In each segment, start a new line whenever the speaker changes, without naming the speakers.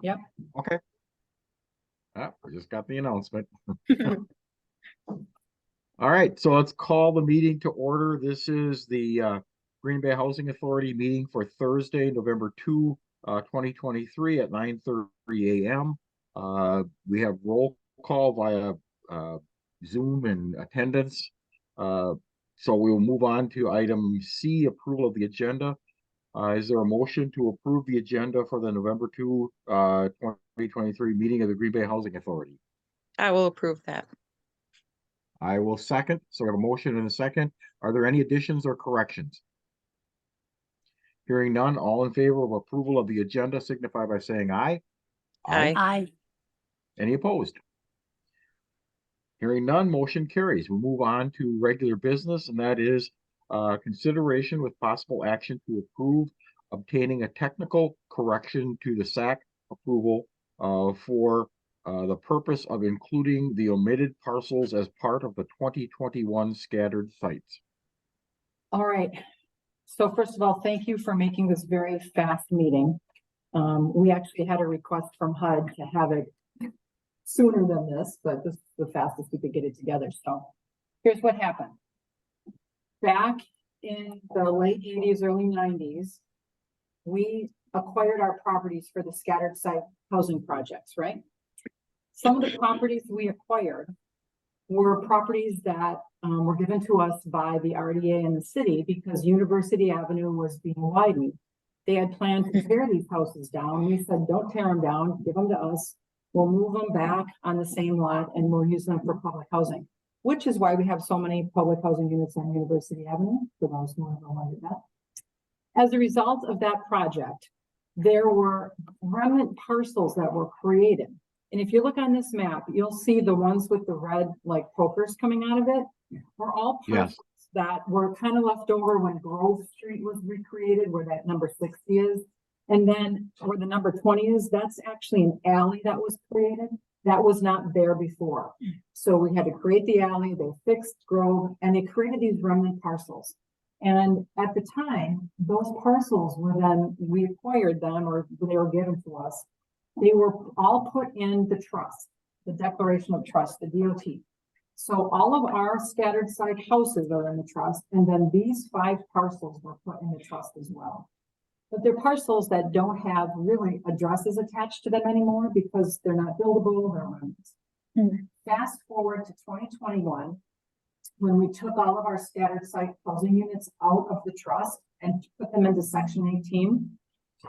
Yep.
Okay. We just got the announcement. All right, so let's call the meeting to order. This is the Green Bay Housing Authority meeting for Thursday, November 2, 2023 at 9:30 a.m. We have roll call via Zoom and attendance. So we will move on to item C, approval of the agenda. Is there a motion to approve the agenda for the November 2, 2023 meeting of the Green Bay Housing Authority?
I will approve that.
I will second. So we have a motion and a second. Are there any additions or corrections? Hearing none, all in favor of approval of the agenda signify by saying aye.
Aye.
Any opposed? Hearing none, motion carries. We'll move on to regular business, and that is consideration with possible action to approve obtaining a technical correction to the SAC approval for the purpose of including the omitted parcels as part of the 2021 scattered sites.
All right. So first of all, thank you for making this very fast meeting. We actually had a request from HUD to have it sooner than this, but this is the fastest we could get it together. So here's what happened. Back in the late 80s, early 90s, we acquired our properties for the scattered site housing projects, right? Some of the properties we acquired were properties that were given to us by the RDA and the city because University Avenue was being widened. They had planned to tear these houses down. We said, don't tear them down, give them to us. We'll move them back on the same lot and we'll use them for public housing, which is why we have so many public housing units on University Avenue, for those who don't know that. As a result of that project, there were remnant parcels that were created. And if you look on this map, you'll see the ones with the red like pokers coming out of it were all parcels that were kind of left over when Grove Street was recreated, where that number 60 is. And then where the number 20 is, that's actually an alley that was created. That was not there before. So we had to create the alley, they fixed Grove, and they created these remnant parcels. And at the time, those parcels were then, we acquired them or they were given to us. They were all put in the trust, the declaration of trust, the DOT. So all of our scattered site houses are in the trust, and then these 5 parcels were put in the trust as well. But they're parcels that don't have really addresses attached to them anymore because they're not buildable, they're remnants. Fast forward to 2021, when we took all of our scattered site housing units out of the trust and put them into Section 18.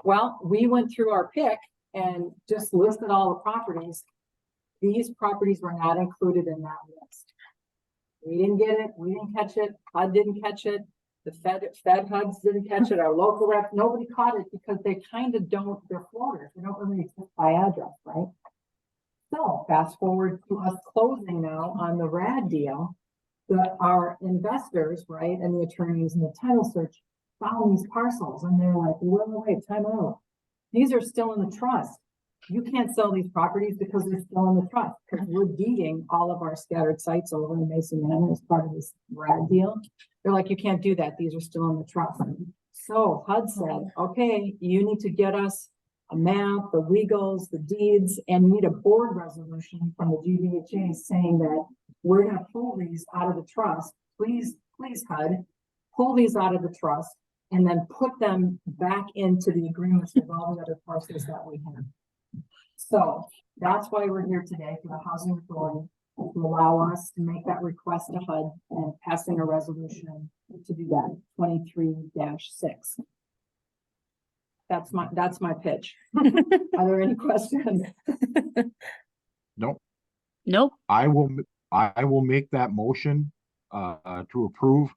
Well, we went through our pick and just listed all the properties. These properties were not included in that list. We didn't get it. We didn't catch it. HUD didn't catch it. The Fed HUDs didn't catch it. Our local rep, nobody caught it because they kind of don't, they're floaters. They don't really exist by address, right? So fast forward to us closing now on the RAD deal. Our investors, right, and the attorneys and the title search found these parcels and they're like, wait, time out. These are still in the trust. You can't sell these properties because they're still in the trust because we're deeding all of our scattered sites over in Mason Manor as part of this RAD deal. They're like, you can't do that. These are still in the trust. So HUD said, okay, you need to get us a map, the legals, the deeds, and you need a board resolution from the GBHA saying that we're going to pull these out of the trust. Please, HUD, pull these out of the trust and then put them back into the agreements with all the other parcels that we have. So that's why we're here today for the Housing Authority to allow us to make that request to HUD and passing a resolution to do that 23-6. That's my pitch. Are there any questions?
Nope.
Nope.
I will make that motion to approve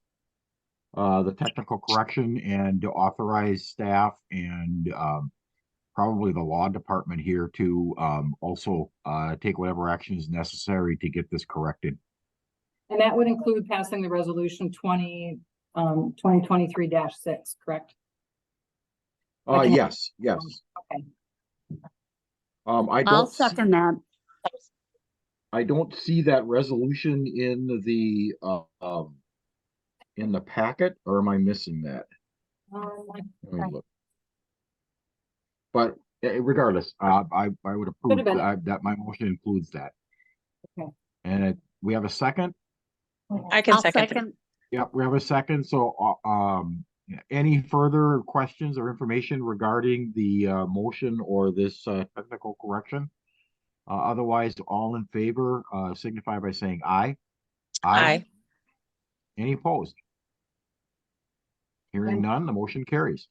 the technical correction and to authorize staff and probably the law department here to also take whatever action is necessary to get this corrected.
And that would include passing the resolution 2023-6, correct?
Yes.
Okay.
I'll second that.
I don't see that resolution in the packet, or am I missing that? Let me look. But Regardless, I would approve
Could've been.
that my motion includes that.
Okay.
And we have a second?
I can I'll second. it.
Yep, we have a second. So, any further questions or information regarding the motion or this technical correction? Otherwise, all in favor, signify by saying aye.
Aye.
Any opposed? Hearing
And-
none, the motion carries.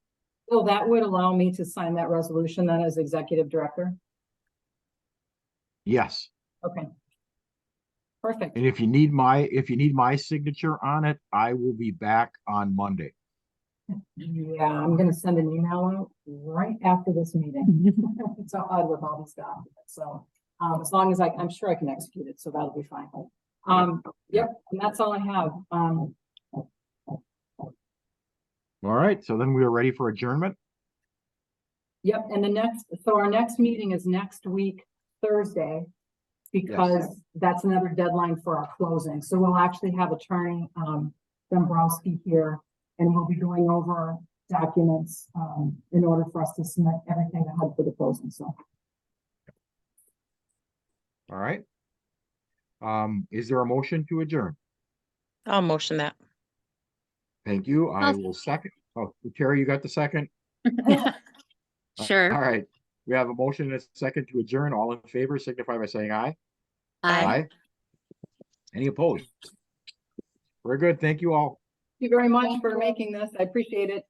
So that would allow me to sign that resolution then as executive director?
Yes,
Okay. Perfect.
and if you need my signature on it, I will be back on Monday.
Yeah, I'm gonna send an email out right after this meeting. It's so odd with all these documents, so, as long as I'm sure I can execute it, so that'll be fine. Yep, and that's all I have.
All right, so then we are ready for adjournment.
Yep, and our next meeting is next week, Thursday. Because that's another deadline for our closing, so we'll actually have attorney, Dombrowski here. And we'll be going over documents, in order for us to submit everything ahead for the closing, so.
All right. Is there a motion to adjourn?
I'll motion that.
Thank you. I
I'll-
will second. Oh, Terry, you got the second? All
Sure.
right. We have a motion and a second to adjourn. All in favor signify by saying aye.
Aye.
Any opposed? Very good. Thank you all.
Thank you very much for making this, I appreciate it.